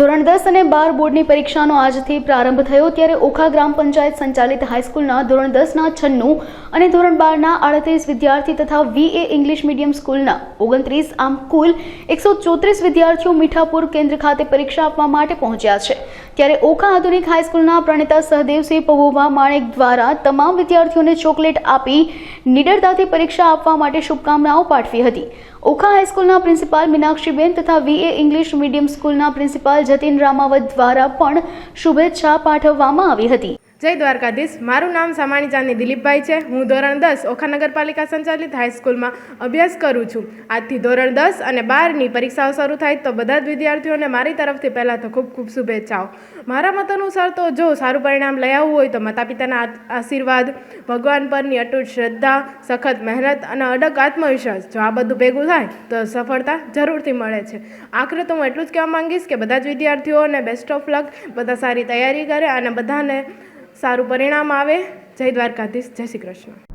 ધોરણ 10 અને 12 બોર્ડની પરીક્ષાનો આજથી પ્રારંભ થયો ત્યારે ઓખા ગ્રામ પંચાયત સંચાલિત હાઈસ્કૂલના ધોરણ 10ના 96 અને ધોરણ 12ના 38 વિદ્યાર્થી તથા વીએ ઇંગ્લિશ મીડિયમ સ્કૂલના 29 આમ કુલ 134 વિદ્યાર્થીઓ મીઠાપુર કેન્દ્ર ખાતે પરીક્ષા આપવા માટે પહોંચ્યા છે। ત્યારે ઓખા આધુનિક હાઈસ્કૂલના પ્રણેતા સહદેવસિંહ પબુભા માણેક દ્વારા તમામ વિદ્યાર્થીઓને ચોકલેટ આપી નિડરતાથી પરીક્ષા આપવા માટે શુભકામનાઓ પાઠવી હતી। ઓખા હાઈસ્કૂલના પ્રિન્સિપાલ મીનાક્ષીબેન તથા વીએ ઇંગ્લિશ મીડિયમ સ્કૂલના પ્રિન્સિપાલ જતીન રામાવત દ્વારા પણ શુભેચ્છા પાઠવવામાં આવી હતી। જય દ્વારકાધીશ। મારું નામ સામાણી ચાંદની દિલીપભાઈ છે। હું ધોરણ 10 ઓખા નગરપાલિકા સંચાલિત હાઈસ્કૂલમાં અભ્યાસ કરું છું। આજથી ધોરણ 10 અને 12ની પરીક્ષાઓ શરૂ થાય તો બધા જ વિદ્યાર્થીઓને મારી તરફથી પહેલાં તો ખૂબ ખૂબ શુભેચ્છાઓ। મારા મત અનુસાર તો જો સારું પરિણામ લઈ આવવું હોય તો માતા પિતાના આશીર્વાદ, ભગવાન પરની અતૂટ શ્રદ્ધા, સખત મહેનત અને અડગ આત્મવિશ્વાસ, જો આ બધું ભેગું થાય તો સફળતા જરૂરથી મળે છે। આખરે તો હું એટલું જ કહેવા માંગીશ કે બધા જ વિદ્યાર્થીઓને બેસ્ટ ઓફ લક, બધા સારી તૈયારી કરે અને બધાને સારું પરિણામ આવે। જય દ્વારકાધીશ, જય શ્રી કૃષ્ણ।